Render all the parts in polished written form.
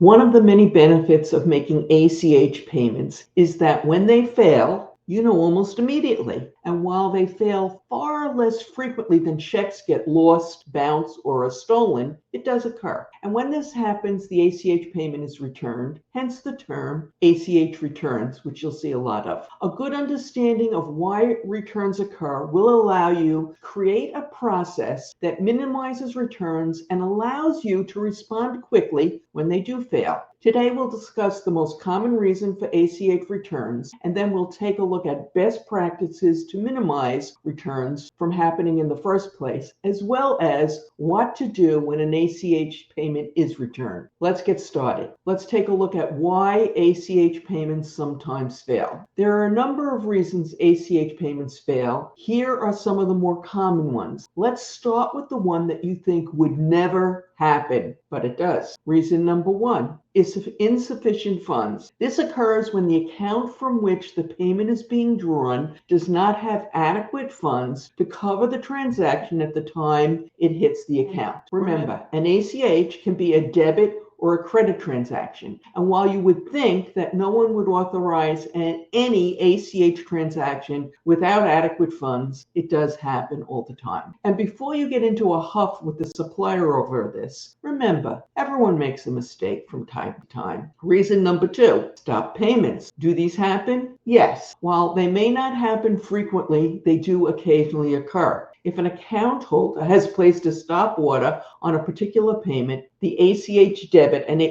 One of the many benefits of making ACH payments is that when they fail, you know almost immediately. And while they fail far less frequently than checks get lost, bounced, or are stolen, it does occur. And when this happens, the ACH payment is returned, hence the term ACH returns, which you'll see a lot of. A good understanding of why returns occur will allow you to create a process that minimizes returns and allows you to respond quickly when they do fail. Today, we'll discuss the most common reason for ACH returns, and then we'll take a look at best practices to minimize returns from happening in the first place, as well as what to do when an ACH payment is returned. Let's get started. Let's take a look at why ACH payments sometimes fail. There are a number of reasons ACH payments fail. Here are some of the more common ones. Let's start with the one that you think would never happen, but it does. Reason number one is insufficient funds. This occurs when the account from which the payment is being drawn does not have adequate funds to cover the transaction at the time it hits the account. Remember, an ACH can be a debit or a credit transaction. And while you would think that no one would authorize any ACH transaction without adequate funds, it does happen all the time. And before you get into a huff with the supplier over this, remember, everyone makes a mistake from time to time. Reason number two, stop payments. Do these happen? Yes. While they may not happen frequently, they do occasionally occur. If an account holder has placed a stop order on a particular payment, the ACH debit and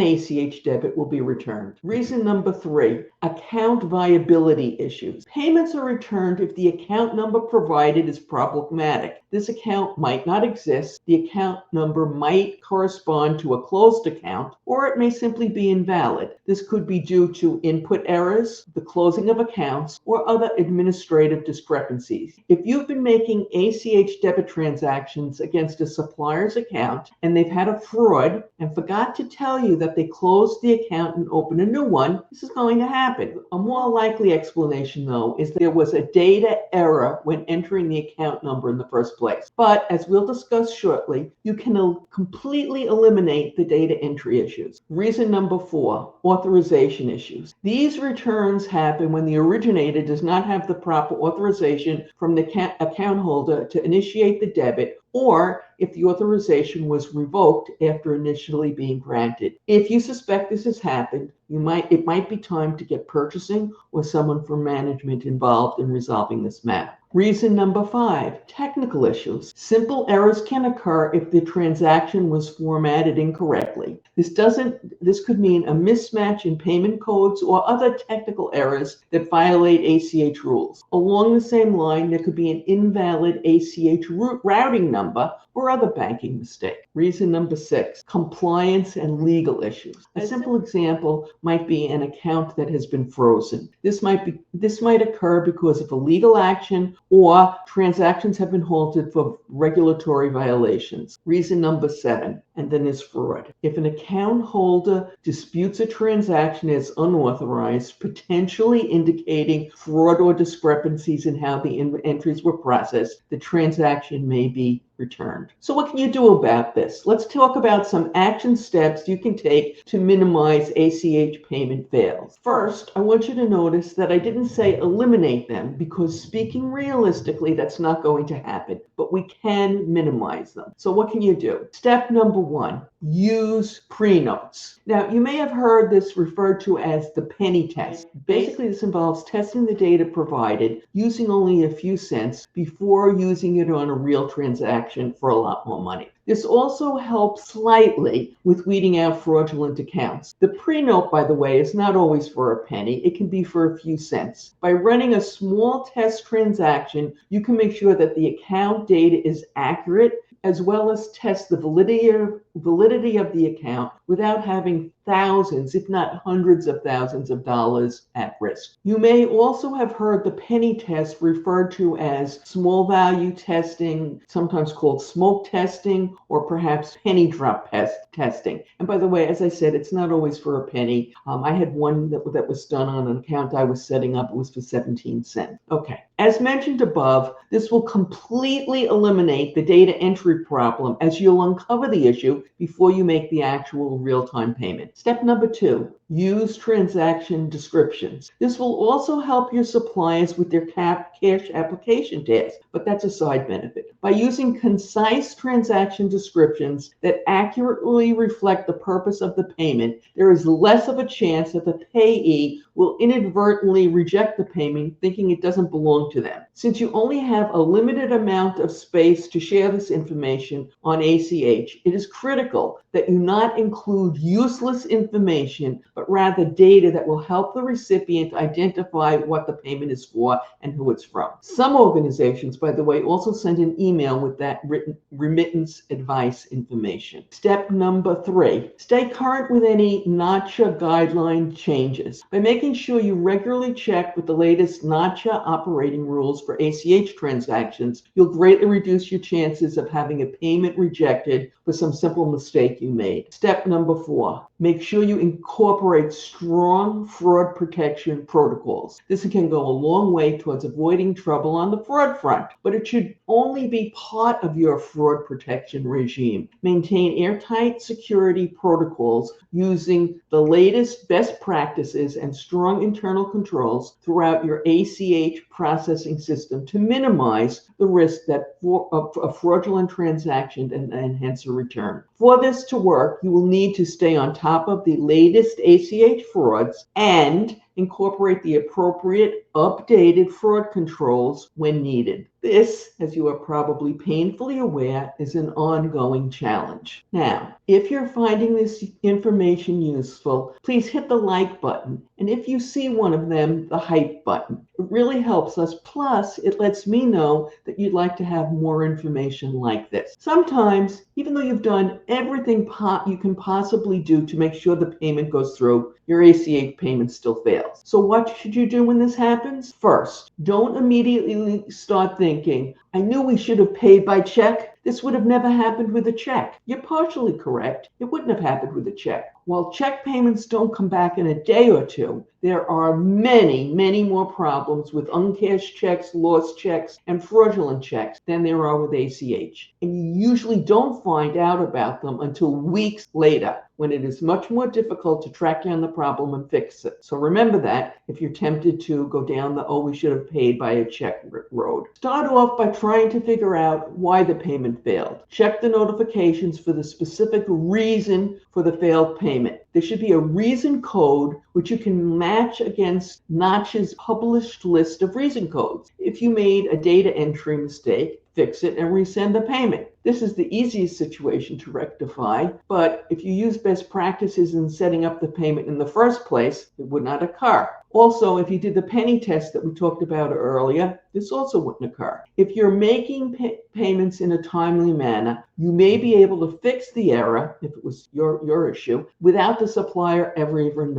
ACH debit will be returned. Reason number three, account viability issues. Payments are returned if the account number provided is problematic. This account might not exist, the account number might correspond to a closed account, or it may simply be invalid. This could be due to input errors, the closing of accounts, or other administrative discrepancies. If you've been making ACH debit transactions against a supplier's account and they've had a fraud and forgot to tell you that they closed the account and opened a new one, this is going to happen. A more likely explanation, though, is that there was a data error when entering the account number in the first place. But as we'll discuss shortly, you can completely eliminate the data entry issues. Reason number four, authorization issues. These returns happen when the originator does not have the proper authorization from the account holder to initiate the debit, or if the authorization was revoked after initially being granted. If you suspect this has happened, it might be time to get purchasing or someone from management involved in resolving this matter. Reason number five, technical issues. Simple errors can occur if the transaction was formatted incorrectly. This could mean a mismatch in payment codes or other technical errors that violate ACH rules. Along the same line, there could be an invalid ACH routing number or other banking mistake. Reason number six, compliance and legal issues. A simple example might be an account that has been frozen. This might occur because of a legal action or transactions have been halted for regulatory violations. Reason number seven, and then is fraud. If an account holder disputes a transaction as unauthorized, potentially indicating fraud or discrepancies in how the entries were processed, the transaction may be returned. So what can you do about this? Let's talk about some action steps you can take to minimize ACH payment fails. First, I want you to notice that I didn't say eliminate them, because speaking realistically, that's not going to happen, but we can minimize them. So what can you do? Step number one, use pre-notes. Now, you may have heard this referred to as the penny test. Basically, this involves testing the data provided using only a few cents before using it on a real transaction for a lot more money. This also helps slightly with weeding out fraudulent accounts. The pre-note, by the way, is not always for a penny. It can be for a few cents. By running a small test transaction, you can make sure that the account data is accurate, as well as test the validity of the account without having thousands, if not hundreds of thousands of dollars at risk. You may also have heard the penny test referred to as small value testing, sometimes called smoke testing, or perhaps penny drop testing. And by the way, as I said, it's not always for a penny. I had one that was done on an account I was setting up. It was for 17 cents. Okay. As mentioned above, this will completely eliminate the data entry problem, as you'll uncover the issue before you make the actual real-time payment. Step number 2, use transaction descriptions. This will also help your suppliers with their cash application tasks, but that's a side benefit. By using concise transaction descriptions that accurately reflect the purpose of the payment, there is less of a chance that the payee will inadvertently reject the payment thinking it doesn't belong to them. Since you only have a limited amount of space to share this information on ACH, it is critical that you not include useless information, but rather data that will help the recipient identify what the payment is for and who it's from. Some organizations, by the way, also send an email with that written remittance advice information. Step number 3, stay current with any NACHA guideline changes. By making sure you regularly check with the latest NACHA operating rules for ACH transactions, you'll greatly reduce your chances of having a payment rejected for some simple mistake you made. Step number 4, make sure you incorporate strong fraud protection protocols. This can go a long way towards avoiding trouble on the fraud front, but it should only be part of your fraud protection regime. Maintain airtight security protocols using the latest best practices and strong internal controls throughout your ACH processing system to minimize the risk that a fraudulent transaction and hence a return. For this to work, you will need to stay on top of the latest ACH frauds and incorporate the appropriate updated fraud controls when needed. This, as you are probably painfully aware, is an ongoing challenge. Now, if you're finding this information useful, please hit the like button. And if you see one of them, the hype button. It really helps us. Plus, it lets me know that you'd like to have more information like this. Sometimes, even though you've done everything you can possibly do to make sure the payment goes through, your ACH payment still fails. So what should you do when this happens? First, don't immediately start thinking, I knew we should have paid by check. This would have never happened with a check. You're partially correct. It wouldn't have happened with a check. While check payments don't come back in a day or two, there are many, many more problems with uncashed checks, lost checks, and fraudulent checks than there are with ACH. And you usually don't find out about them until weeks later, when it is much more difficult to track down the problem and fix it. So remember that if you're tempted to go down the, oh, we should have paid by a check road. Start off by trying to figure out why the payment failed. Check the notifications for the specific reason for the failed payment. There should be a reason code which you can match against Notch's published list of reason codes. If you made a data entry mistake, fix it and resend the payment. This is the easiest situation to rectify, but if you use best practices in setting up the payment in the first place, it would not occur. Also, if you did the penny test that we talked about earlier, this also wouldn't occur. If you're making payments in a timely manner, you may be able to fix the error, if it was your issue, without the supplier ever even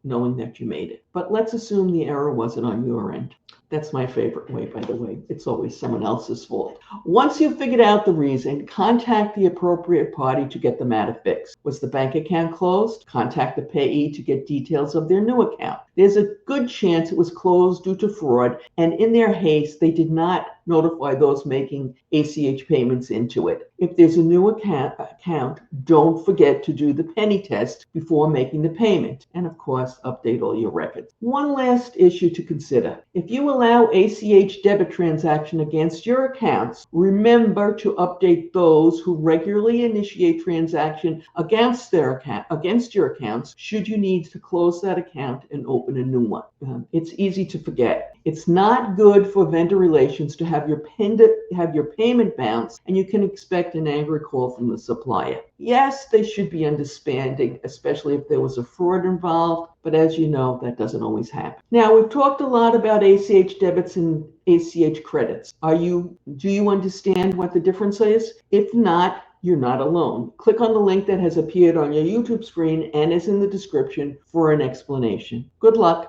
knowing that you made it. But let's assume the error wasn't on your end. That's my favorite way, by the way. It's always someone else's fault. Once you've figured out the reason, contact the appropriate party to get the matter fixed. Was the bank account closed? Contact the payee to get details of their new account. There's a good chance it was closed due to fraud, and in their haste, they did not notify those making ACH payments into it. If there's a new account, don't forget to do the penny test before making the payment. And of course, update all your records. One last issue to consider. If you allow ACH debit transaction against your accounts, remember to update those who regularly initiate transaction against your accounts should you need to close that account and open a new one. It's easy to forget. It's not good for vendor relations to have your payment bounce, and you can expect an angry call from the supplier. Yes, they should be understanding, especially if there was a fraud involved, but as you know, that doesn't always happen. Now, we've talked a lot about ACH debits and ACH credits. Do you understand what the difference is? If not, you're not alone. Click on the link that has appeared on your YouTube screen and is in the description for an explanation. Good luck.